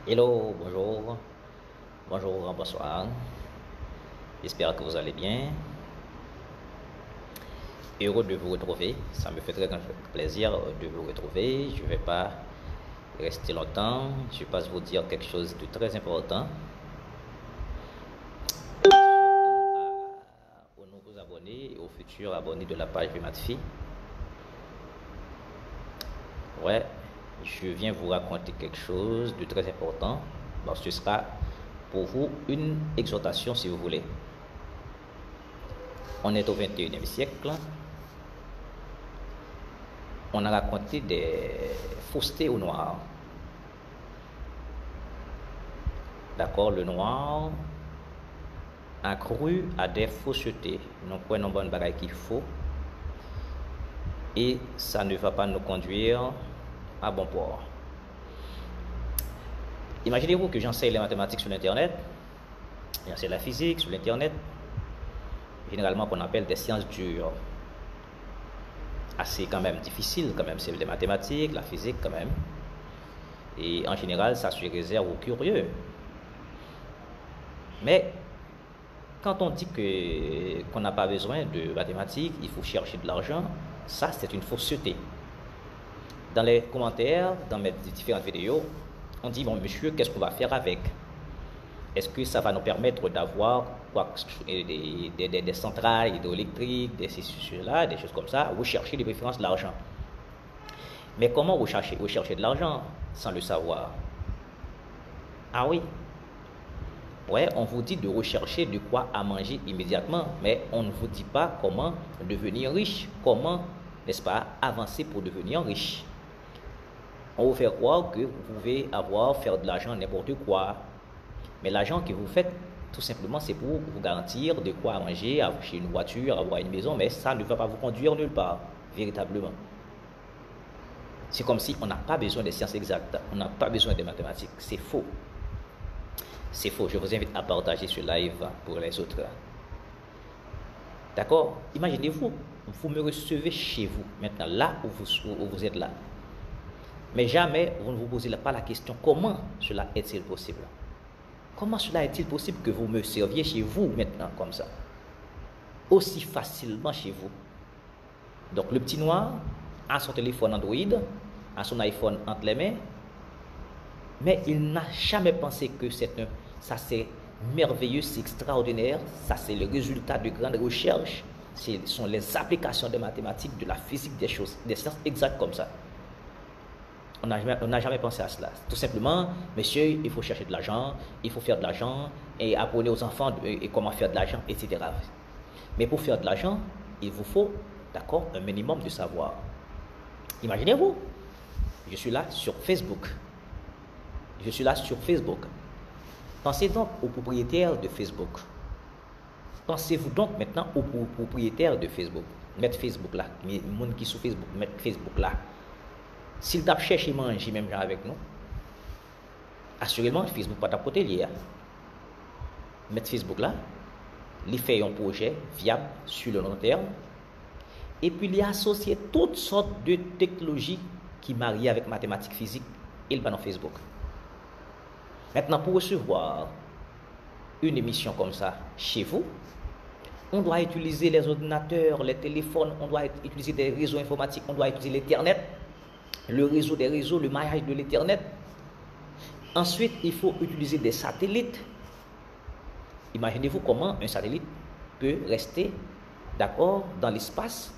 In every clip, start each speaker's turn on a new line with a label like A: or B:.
A: Hello, bonjour, bonjour, bonsoir. J'espère que vous allez bien. Heureux de vous retrouver. Ça me fait très grand plaisir de vous retrouver. Je ne vais pas rester longtemps. Je passe vous dire quelque chose de très important. Surtout aux nouveaux abonnés et aux futurs abonnés de la page de Matfi. Ouais, je viens vous raconter quelque chose de très important. Bon, ce sera pour vous une exhortation si vous voulez. On est au 21e siècle. On a raconté des faussetés au noir. D'accord, le noir a cru à des faussetés. Nous prenons bonne bagaille qu'il faut. Et ça ne va pas nous conduire à bon port. Imaginez-vous que j'enseigne les mathématiques sur l'internet, j'enseigne la physique sur l'internet, généralement qu'on appelle des sciences dures. Assez quand même difficile, quand même, c'est les mathématiques, la physique quand même. Et en général, ça se réserve aux curieux. Mais quand on dit qu'on n'a pas besoin de mathématiques, il faut chercher de l'argent, ça c'est une fausseté. Dans les commentaires, dans mes différentes vidéos, on dit, bon monsieur, qu'est-ce qu'on va faire avec? Est-ce que ça va nous permettre d'avoir des centrales hydroélectriques, des cela, des choses comme ça? Vous cherchez de préférence de l'argent. Mais comment vous cherchez de l'argent sans le savoir? Ah oui. Ouais, on vous dit de rechercher de quoi à manger immédiatement, mais on ne vous dit pas comment devenir riche, comment, n'est-ce pas, avancer pour devenir riche. On vous fait croire que vous pouvez faire de l'argent n'importe quoi. Mais l'argent que vous faites, tout simplement, c'est pour vous garantir de quoi manger, acheter une voiture, avoir une maison, mais ça ne va pas vous conduire nulle part, véritablement. C'est comme si on n'a pas besoin des sciences exactes, on n'a pas besoin des mathématiques. C'est faux. C'est faux. Je vous invite à partager ce live pour les autres. D'accord? Imaginez-vous, vous me recevez chez vous, maintenant, là où vous êtes là. Mais jamais vous ne vous posez pas la question, comment cela est-il possible? Comment cela est-il possible que vous me serviez chez vous maintenant comme ça? Aussi facilement chez vous. Donc le petit noir a son téléphone Android, a son iPhone entre les mains, mais il n'a jamais pensé que ça c'est merveilleux, c'est extraordinaire, ça c'est le résultat de grandes recherches, ce sont les applications des mathématiques, de la physique, des choses, des sciences exactes comme ça. On n'a jamais pensé à cela. Tout simplement, monsieur, il faut chercher de l'argent, il faut faire de l'argent, et apprendre aux enfants comment faire de l'argent, etc. Mais pour faire de l'argent, il vous faut, d'accord, un minimum de savoir. Imaginez-vous, je suis là sur Facebook. Je suis là sur Facebook. Pensez donc aux propriétaires de Facebook. Pensez-vous donc maintenant aux propriétaires de Facebook. Mettez Facebook là. Les gens qui sont sur Facebook, mettez Facebook là. S'il t'a cherché manger même genre avec nous, assurément Facebook pas t'apporter lié. Mettre Facebook là, il fait un projet viable sur le long terme, et puis il y a associé toutes sortes de technologies qui marient avec mathématiques, physique, et le dans Facebook. Maintenant, pour recevoir une émission comme ça chez vous, on doit utiliser les ordinateurs, les téléphones, on doit utiliser des réseaux informatiques, on doit utiliser l'Internet, le réseau des réseaux, le maillage de l'Internet. Ensuite, il faut utiliser des satellites. Imaginez-vous comment un satellite peut rester, d'accord, dans l'espace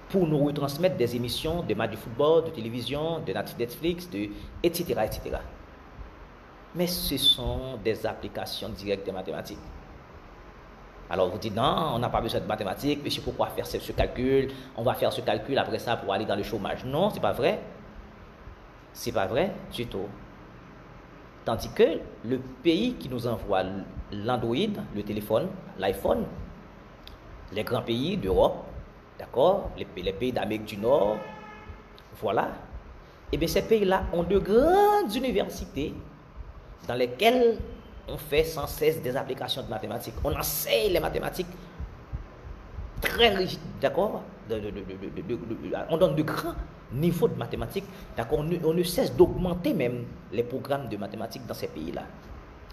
A: pour nous retransmettre des émissions de matchs de football, de télévision, de Netflix, etc., etc. Mais ce sont des applications directes des mathématiques. Alors vous dites, non, on n'a pas besoin de mathématiques, mais c'est pourquoi faire ce calcul, on va faire ce calcul après ça pour aller dans le chômage. Non, c'est pas vrai. C'est pas vrai du tout. Tandis que le pays qui nous envoie l'Android, le téléphone, l'iPhone, les grands pays d'Europe, d'accord, les pays d'Amérique du Nord, voilà, et bien ces pays-là ont de grandes universités dans lesquelles on fait sans cesse des applications de mathématiques. On enseigne les mathématiques très rigides, d'accord? On donne de grands niveau de mathématiques. D'accord, on ne cesse d'augmenter même les programmes de mathématiques dans ces pays-là.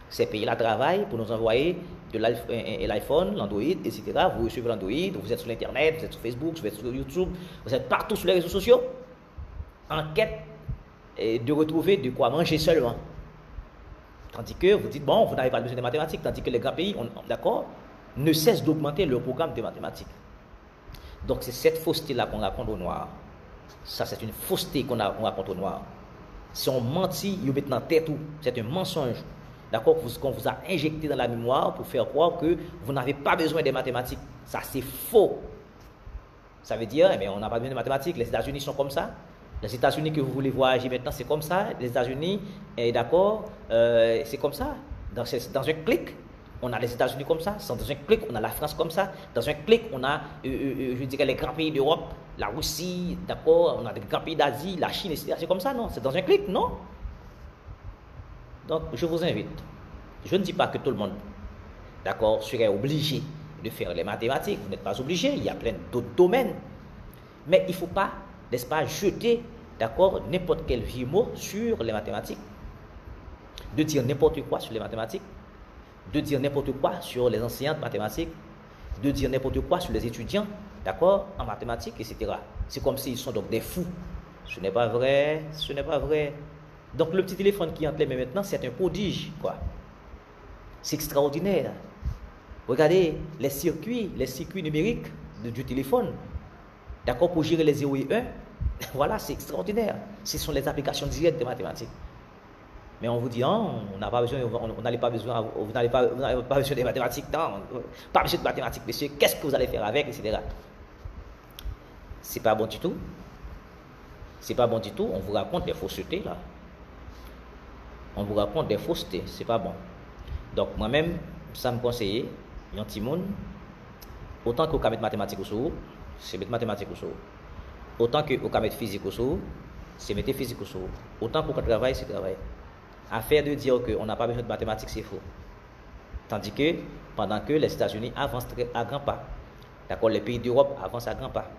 A: Ces pays-là travaillent pour nous envoyer de l'iPhone, l'Android, etc. Vous recevez l'Android, vous êtes sur l'Internet, vous êtes sur Facebook, vous êtes sur YouTube, vous êtes partout sur les réseaux sociaux, en quête de retrouver de quoi manger seulement. Tandis que vous dites, bon, vous n'avez pas besoin de mathématiques, tandis que les grands pays, d'accord, ne cessent d'augmenter leur programme de mathématiques. Donc c'est cette fausseté-là qu'on raconte aux Noirs. Ça, c'est une fausseté qu'on raconte aux Noirs. Si on mentit, ils mettent dans la tête tout. C'est un mensonge. D'accord, qu'on vous a injecté dans la mémoire pour faire croire que vous n'avez pas besoin des mathématiques. Ça, c'est faux. Ça veut dire, on n'a pas besoin de mathématiques. Les États-Unis sont comme ça. Les États-Unis que vous voulez voyager maintenant, c'est comme ça. Les États-Unis, d'accord, c'est comme ça. Dans un clic, on a les États-Unis comme ça. Dans un clic, on a la France comme ça. Dans un clic, on a, je dirais, les grands pays d'Europe, la Russie, d'accord, on a des grands pays d'Asie, la Chine, etc. C'est comme ça, non? C'est dans un clic, non? Donc, je vous invite. Je ne dis pas que tout le monde, d'accord, serait obligé de faire les mathématiques. Vous n'êtes pas obligé. Il y a plein d'autres domaines. Mais il ne faut pas, n'est-ce pas, jeter, d'accord, n'importe quel vieux mot sur les mathématiques. De dire n'importe quoi sur les mathématiques. De dire n'importe quoi sur les enseignants de mathématiques. De dire n'importe quoi sur les étudiants, d'accord, en mathématiques, etc. C'est comme s'ils sont donc des fous. Ce n'est pas vrai. Ce n'est pas vrai. Donc le petit téléphone qui est entre les mains maintenant, c'est un prodige, quoi. C'est extraordinaire. Regardez les circuits numériques du téléphone, d'accord, pour gérer les 0 et 1. Voilà, c'est extraordinaire. Ce sont les applications directes des mathématiques. Mais on vous dit, on n'a pas besoin, vous n'avez pas besoin des mathématiques, non, pas besoin de mathématiques, monsieur, qu'est-ce que vous allez faire avec, etc. C'est pas bon du tout. C'est pas bon du tout, on vous raconte des faussetés, là. On vous raconte des faussetés, c'est pas bon. Donc moi-même, ça me conseille, un petit monde, autant que vous mettre mathématiques au sous, c'est mettre mathématiques au sous. Autant que vous mettre physique au sous, c'est mettre physique au sous. Autant que vous travaillez, c'est travail. Affaire de dire qu'on n'a pas besoin de mathématiques, c'est faux. Tandis que, pendant que les États-Unis avancent à grands pas, d'accord, les pays d'Europe avancent à grands pas,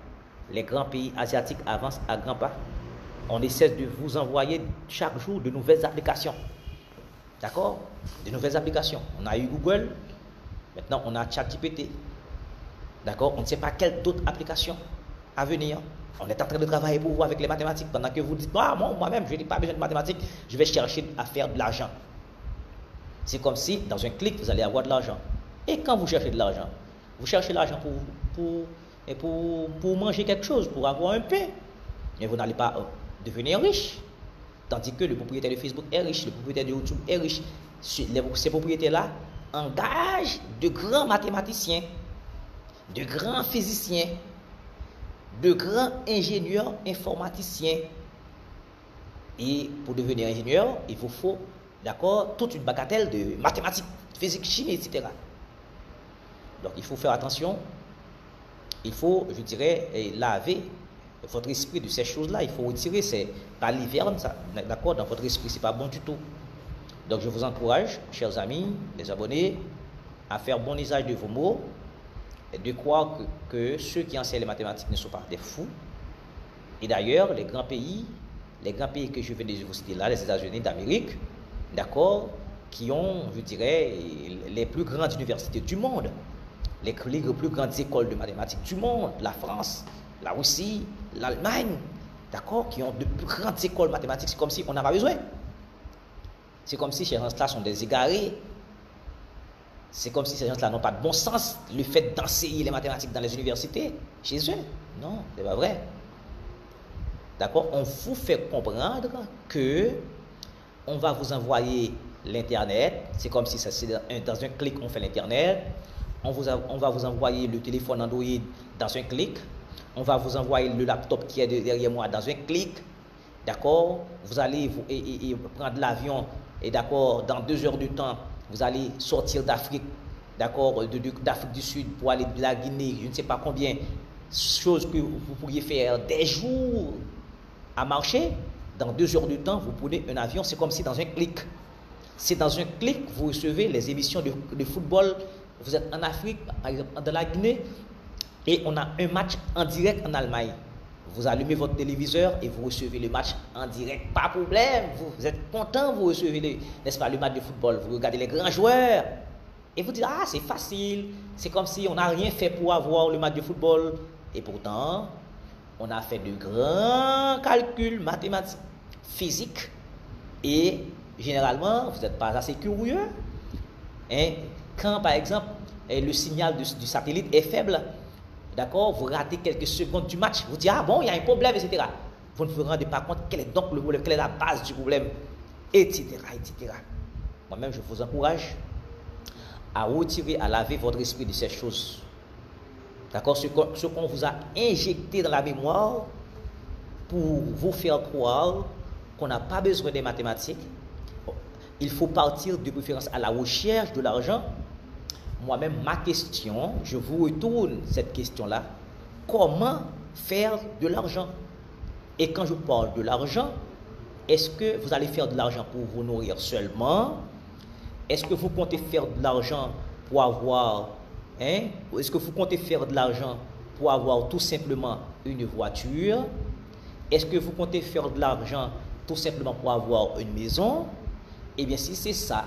A: les grands pays asiatiques avancent à grands pas, on essaie de vous envoyer chaque jour de nouvelles applications. D'accord? De nouvelles applications. On a eu Google, maintenant on a ChatGPT. D'accord? On ne sait pas quelle d'autres applications à venir. On est en train de travailler pour vous avec les mathématiques. Pendant que vous dites, moi-même, je n'ai pas besoin de mathématiques, je vais chercher à faire de l'argent. C'est comme si, dans un clic, vous allez avoir de l'argent. Et quand vous cherchez de l'argent, vous cherchez l'argent pour manger quelque chose, pour avoir un pain. Mais vous n'allez pas devenir riche. Tandis que le propriétaire de Facebook est riche, le propriétaire de YouTube est riche. Ces propriétaires-là engagent de grands mathématiciens, de grands physiciens, de grands ingénieurs informaticiens. Et pour devenir ingénieur, il vous faut, d'accord, toute une bagatelle de mathématiques, physique, chimie, etc. Donc il faut faire attention. Il faut, je dirais, laver votre esprit de ces choses-là. Il faut retirer ces balivernes, d'accord, dans votre esprit. C'est pas bon du tout. Donc je vous encourage, chers amis, les abonnés, à faire bon usage de vos mots et de croire que ceux qui enseignent les mathématiques ne sont pas des fous. Et d'ailleurs, les grands pays que je viens de vous citer là, les États-Unis d'Amérique, d'accord, qui ont, je dirais, les plus grandes universités du monde, les plus grandes écoles de mathématiques du monde, la France, la Russie, l'Allemagne, d'accord, qui ont de plus grandes écoles mathématiques. C'est comme si on n'a pas besoin. C'est comme si ces gens-là sont des égarés. C'est comme si ces gens-là n'ont pas de bon sens. Le fait d'enseigner les mathématiques dans les universités, chez eux, non, c'est pas vrai. D'accord, on vous fait comprendre que on va vous envoyer l'Internet. C'est comme si dans un clic, on fait l'Internet. On va vous envoyer le téléphone Android dans un clic. On va vous envoyer le laptop qui est derrière moi dans un clic. D'accord? Vous allez prendre l'avion et d'accord, dans 2 heures de temps, vous allez sortir d'Afrique, d'accord, d'Afrique du Sud pour aller de la Guinée, je ne sais pas combien, choses que vous pourriez faire des jours à marcher. Dans 2 heures de temps, vous prenez un avion, c'est comme si dans un clic. C'est dans un clic, vous recevez les émissions de football. Vous êtes en Afrique, par exemple, dans la Guinée, et on a un match en direct en Allemagne. Vous allumez votre téléviseur et vous recevez le match en direct, pas de problème. Vous êtes content, vous recevez, n'est-ce pas, le match de football. Vous regardez les grands joueurs et vous dites, ah, c'est facile. C'est comme si on n'a rien fait pour avoir le match de football. Et pourtant, on a fait de grands calculs mathématiques, physiques. Et généralement, vous n'êtes pas assez curieux. Hein? Quand, par exemple, le signal du satellite est faible, d'accord, vous ratez quelques secondes du match, vous dites, ah bon, il y a un problème, etc. Vous ne vous rendez pas compte quel est donc le problème, quelle est la base du problème, etc. etc. Moi-même, je vous encourage à retirer, à laver votre esprit de ces choses. D'accord, ce qu'on vous a injecté dans la mémoire pour vous faire croire qu'on n'a pas besoin des mathématiques. Il faut partir de préférence à la recherche de l'argent. Moi-même, ma question, je vous retourne cette question-là. Comment faire de l'argent? Et quand je parle de l'argent, est-ce que vous allez faire de l'argent pour vous nourrir seulement? Est-ce que vous comptez faire de l'argent pour avoir... Est-ce que vous comptez faire de l'argent pour avoir tout simplement une voiture? Est-ce que vous comptez faire de l'argent tout simplement pour avoir une maison? Eh bien, si c'est ça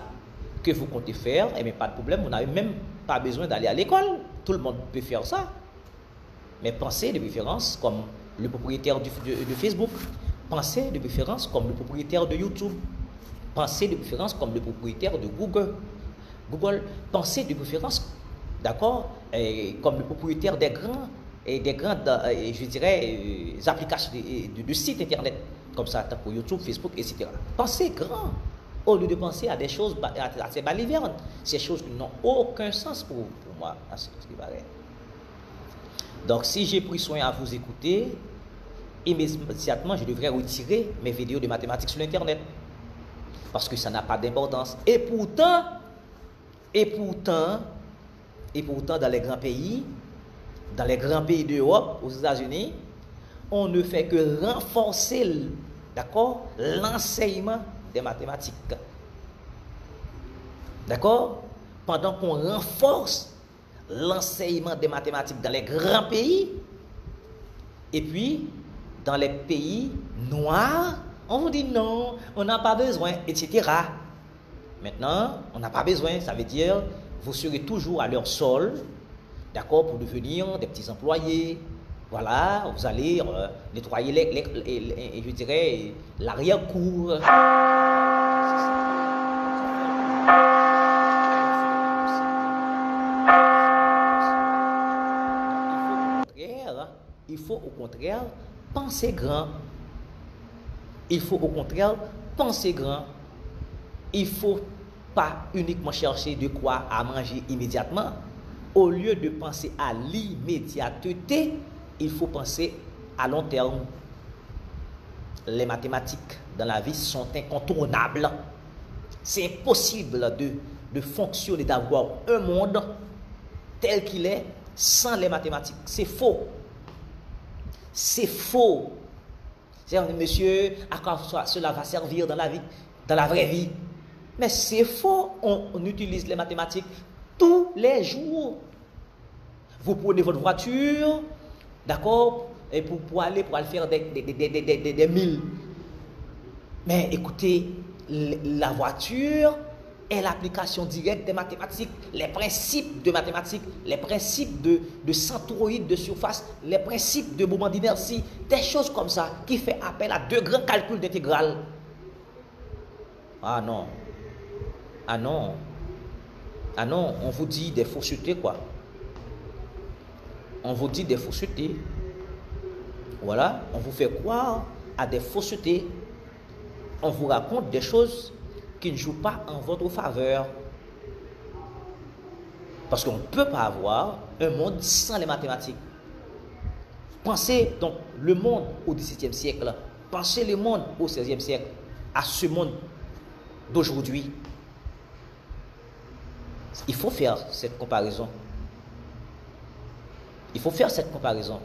A: que vous comptez faire, eh bien, pas de problème, vous n'avez même pas besoin d'aller à l'école. Tout le monde peut faire ça. Mais pensez de préférence comme le propriétaire de Facebook. Pensez de préférence comme le propriétaire de YouTube. Pensez de préférence comme le propriétaire de Google. Pensez de préférence, d'accord, comme le propriétaire des grandes, je dirais, applications de sites internet, comme ça, pour YouTube, Facebook, etc. Pensez grand, au lieu de penser à des choses assez balivernes, ces choses qui n'ont aucun sens pour moi, à ce qui paraît. Donc, si j'ai pris soin à vous écouter, immédiatement, je devrais retirer mes vidéos de mathématiques sur Internet. Parce que ça n'a pas d'importance. Et pourtant, dans les grands pays d'Europe, aux États-Unis, on ne fait que renforcer, d'accord, l'enseignement des mathématiques. D'accord? Pendant qu'on renforce l'enseignement des mathématiques dans les grands pays, et puis, dans les pays noirs, on vous dit non, on n'a pas besoin, etc. Maintenant, on n'a pas besoin, ça veut dire, vous serez toujours à leur sol, d'accord, pour devenir des petits employés. Voilà, vous allez nettoyer je dirais, l'arrière-cour. Il faut au contraire penser grand. Il faut au contraire penser grand. Il ne faut pas uniquement chercher de quoi à manger immédiatement. Au lieu de penser à l'immédiateté, il faut penser à long terme. Les mathématiques dans la vie sont incontournables. C'est impossible de fonctionner, d'avoir un monde tel qu'il est sans les mathématiques. C'est faux. C'est faux. Monsieur, à quoi cela va servir dans la vie, dans la vraie vie? Mais c'est faux. On utilise les mathématiques tous les jours. Vous prenez votre voiture, d'accord, et pour aller faire des milles. Mais écoutez, la voiture est l'application directe des mathématiques, les principes de mathématiques, les principes de centroïde de surface, les principes de mouvement d'inertie, des choses comme ça qui fait appel à deux grands calculs d'intégrale. Ah non. Ah non. Ah non, on vous dit des faussetés, quoi. On vous dit des faussetés. Voilà, on vous fait croire à des faussetés. On vous raconte des choses qui ne jouent pas en votre faveur. Parce qu'on ne peut pas avoir un monde sans les mathématiques. Pensez donc le monde au XVIIe siècle, pensez le monde au XVIe siècle, à ce monde d'aujourd'hui. Il faut faire cette comparaison. Il faut faire cette comparaison.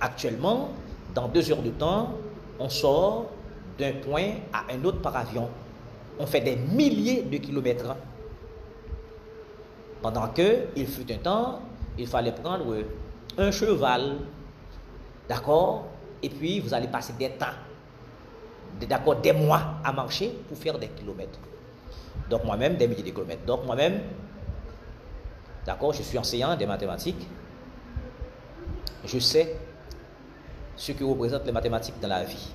A: Actuellement, dans 2 heures de temps, on sort d'un point à un autre par avion. On fait des milliers de kilomètres. Pendant que, il fut un temps, il fallait prendre un cheval D'accord? Et puis, vous allez passer des temps, d'accord, des mois à marcher pour faire des kilomètres. Donc, moi-même, des milliers de kilomètres. Donc, moi-même, d'accord, je suis enseignant des mathématiques. Je sais ce que représentent les mathématiques dans la vie.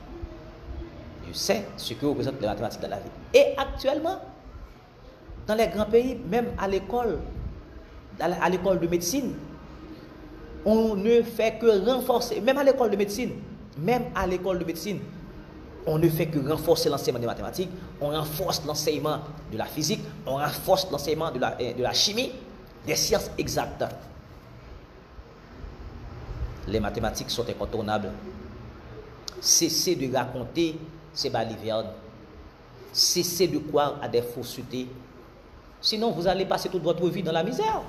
A: Je sais ce que représentent les mathématiques dans la vie. Et actuellement, dans les grands pays, même à l'école de médecine, on ne fait que renforcer, même à l'école de médecine, on ne fait que renforcer l'enseignement des mathématiques, on renforce l'enseignement de la physique, on renforce l'enseignement de la chimie, des sciences exactes. Les mathématiques sont incontournables. Cessez de raconter ces balivernes. Cessez de croire à des faussetés. Sinon, vous allez passer toute votre vie dans la misère.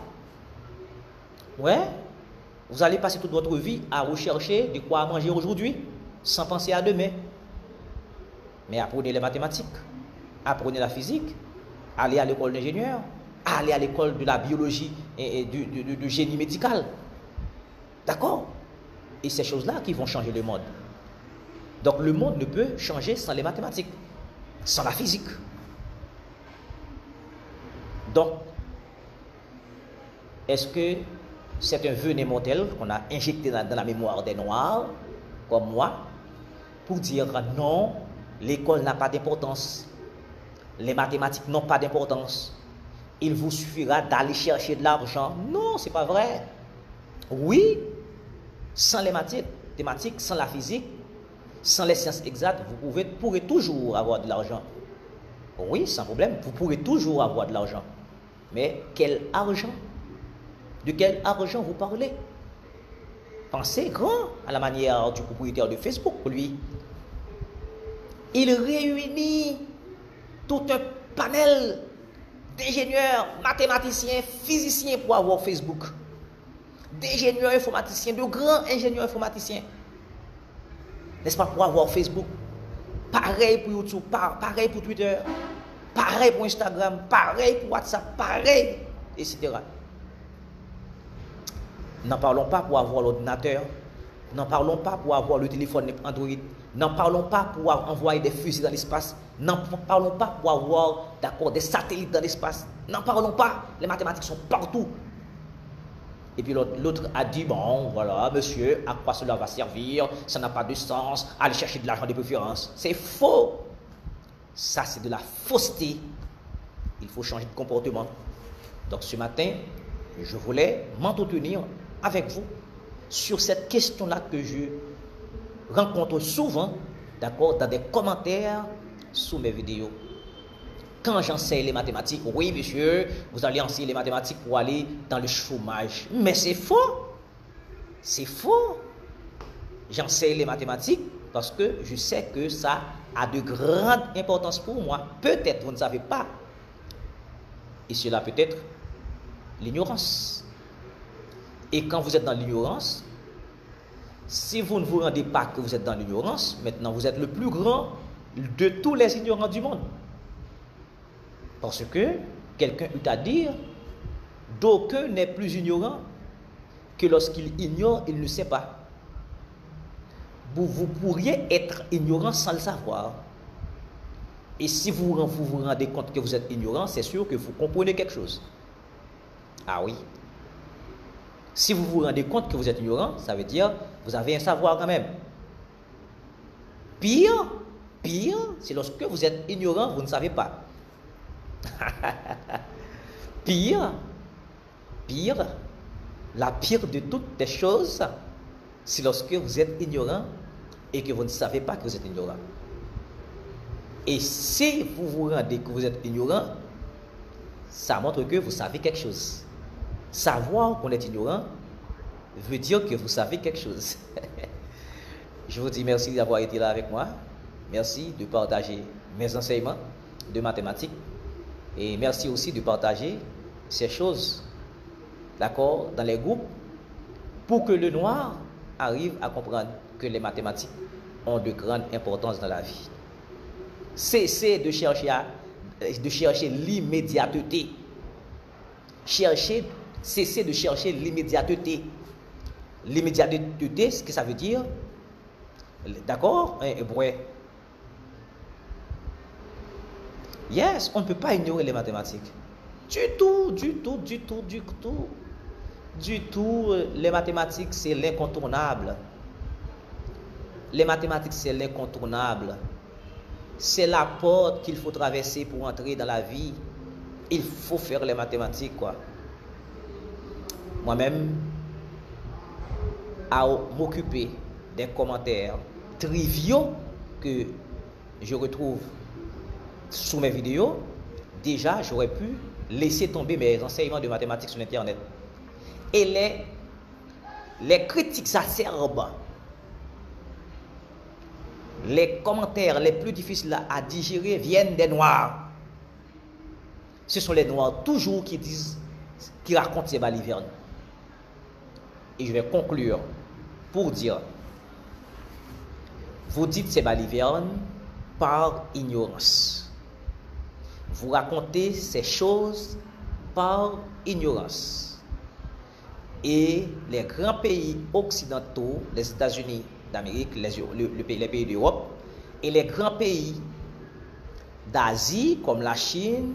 A: Ouais. Vous allez passer toute votre vie à rechercher de quoi manger aujourd'hui, sans penser à demain. Mais apprenez les mathématiques, apprenez la physique, allez à l'école d'ingénieur, allez à l'école de la biologie et du génie médical. D'accord? Et ces choses-là qui vont changer le monde. Donc le monde ne peut changer sans les mathématiques, sans la physique. Donc, est-ce que c'est un venin mortel qu'on a injecté dans la mémoire des Noirs, comme moi, pour dire non, l'école n'a pas d'importance, les mathématiques n'ont pas d'importance, il vous suffira d'aller chercher de l'argent? Non, c'est pas vrai. Oui, sans les mathématiques, sans la physique, sans les sciences exactes, vous pourrez toujours avoir de l'argent. Oui, sans problème, vous pourrez toujours avoir de l'argent. Mais quel argent? De quel argent vous parlez? Pensez grand à la manière du propriétaire de Facebook, lui. Il réunit tout un panel d'ingénieurs, mathématiciens, physiciens pour avoir Facebook. D'ingénieurs informaticiens, de grands ingénieurs informaticiens. N'est-ce pas, pour avoir Facebook? Pareil pour YouTube, pareil pour Twitter, pareil pour Instagram, pareil pour WhatsApp, pareil, etc. N'en parlons pas pour avoir l'ordinateur. N'en parlons pas pour avoir le téléphone Android. N'en parlons pas pour envoyer des fusils dans l'espace. N'en parlons pas pour avoir, d'accord, des satellites dans l'espace. N'en parlons pas. Les mathématiques sont partout. Et puis l'autre a dit, bon, voilà, monsieur, à quoi cela va servir? Ça n'a pas de sens. Allez chercher de l'argent de préférence. C'est faux. Ça, c'est de la fausseté. Il faut changer de comportement. Donc ce matin, je voulais m'entretenir avec vous sur cette question-là que je rencontre souvent, d'accord, dans des commentaires sous mes vidéos. Quand j'enseigne les mathématiques, oui monsieur, vous allez enseigner les mathématiques pour aller dans le chômage. Mais c'est faux. C'est faux. J'enseigne les mathématiques parce que je sais que ça a de grandes importances pour moi. Peut-être vous ne savez pas. Et cela peut être l'ignorance. Et quand vous êtes dans l'ignorance, si vous ne vous rendez pas que vous êtes dans l'ignorance, maintenant vous êtes le plus grand de tous les ignorants du monde. Parce que quelqu'un eut à dire, d'aucun n'est plus ignorant que lorsqu'il ignore, il ne sait pas. Vous pourriez être ignorant sans le savoir. Et si vous vous rendez compte que vous êtes ignorant, c'est sûr que vous comprenez quelque chose. Ah oui. Si vous vous rendez compte que vous êtes ignorant, ça veut dire que vous avez un savoir quand même. Pire, c'est lorsque vous êtes ignorant, vous ne savez pas. Pire, la pire de toutes les choses, c'est lorsque vous êtes ignorant et que vous ne savez pas que vous êtes ignorant. Et si vous vous rendez que vous êtes ignorant, ça montre que vous savez quelque chose. Savoir qu'on est ignorant veut dire que vous savez quelque chose. Je vous dis merci d'avoir été là avec moi. Merci de partager mes enseignements de mathématiques. Et merci aussi de partager ces choses, d'accord, dans les groupes, pour que le noir arrive à comprendre que les mathématiques ont de grandes importances dans la vie. Cessez de chercher l'immédiateté. Cessez de chercher l'immédiateté. L'immédiateté, ce que ça veut dire, d'accord, un hébreu. Yes, on ne peut pas ignorer les mathématiques. Du tout. Les mathématiques, c'est l'incontournable. Les mathématiques, c'est l'incontournable. C'est la porte qu'il faut traverser pour entrer dans la vie. Il faut faire les mathématiques, quoi. Moi-même, à m'occuper des commentaires triviaux que je retrouve sous mes vidéos, déjà, j'aurais pu laisser tomber mes enseignements de mathématiques sur Internet. Et les critiques acerbes, les commentaires les plus difficiles à digérer viennent des Noirs. Ce sont les Noirs toujours qui racontent ces balivernes. Et je vais conclure pour dire, vous dites ces balivernes par ignorance. Vous racontez ces choses par ignorance. Et les grands pays occidentaux, les États-Unis d'Amérique, les pays d'Europe, et les grands pays d'Asie, comme la Chine,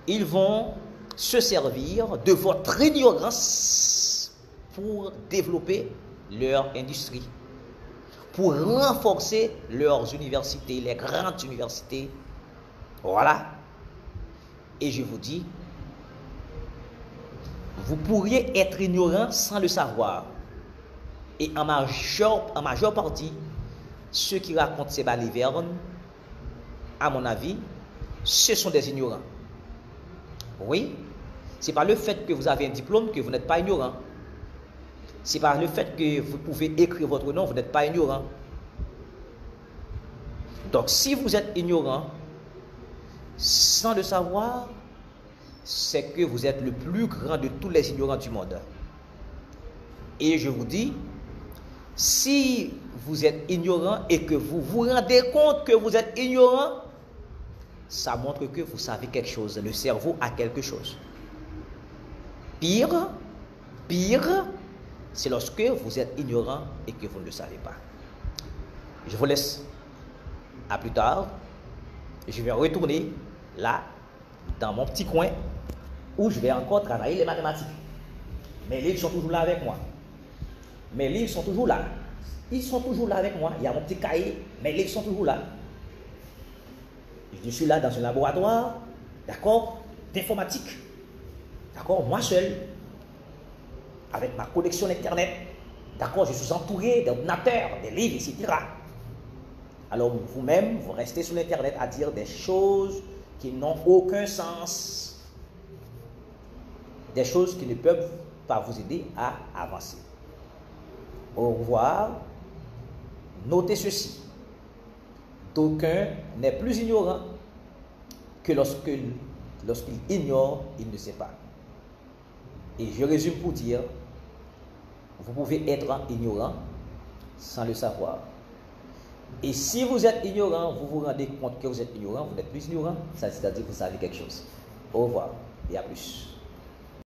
A: ils vont se servir de votre ignorance pour développer leur industrie, pour renforcer leurs universités, les grandes universités. Voilà. Et je vous dis, vous pourriez être ignorant sans le savoir. Et en majeure partie, ceux qui racontent ces balivernes, à mon avis, ce sont des ignorants. Oui, c'est pas le fait que vous avez un diplôme que vous n'êtes pas ignorant. C'est pas le fait que vous pouvez écrire votre nom, vous n'êtes pas ignorant. Donc, si vous êtes ignorant, sans le savoir, c'est que vous êtes le plus grand de tous les ignorants du monde. Et je vous dis, si vous êtes ignorant et que vous vous rendez compte que vous êtes ignorant, ça montre que vous savez quelque chose. Le cerveau a quelque chose. Pire, c'est lorsque vous êtes ignorant et que vous ne le savez pas. Je vous laisse. À plus tard. Je vais retourner là, dans mon petit coin, où je vais encore travailler les mathématiques. Mes livres sont toujours là avec moi. Mes livres sont toujours là. Ils sont toujours là avec moi. Il y a mon petit cahier. Mes livres sont toujours là. Je suis là dans un laboratoire, d'accord, d'informatique. D'accord, moi seul, avec ma connexion Internet. D'accord, je suis entouré d'ordinateurs, des livres, etc. Alors vous-même, vous restez sur Internet à dire des choses qui n'ont aucun sens. Des choses qui ne peuvent pas vous aider à avancer. Au revoir. Notez ceci. D'aucun n'est plus ignorant que lorsqu'il ignore, il ne sait pas. Et je résume pour dire, vous pouvez être ignorant sans le savoir. Et si vous êtes ignorant, vous vous rendez compte que vous êtes ignorant, vous n'êtes plus ignorant, ça c'est-à-dire que vous savez quelque chose. Au revoir et à plus.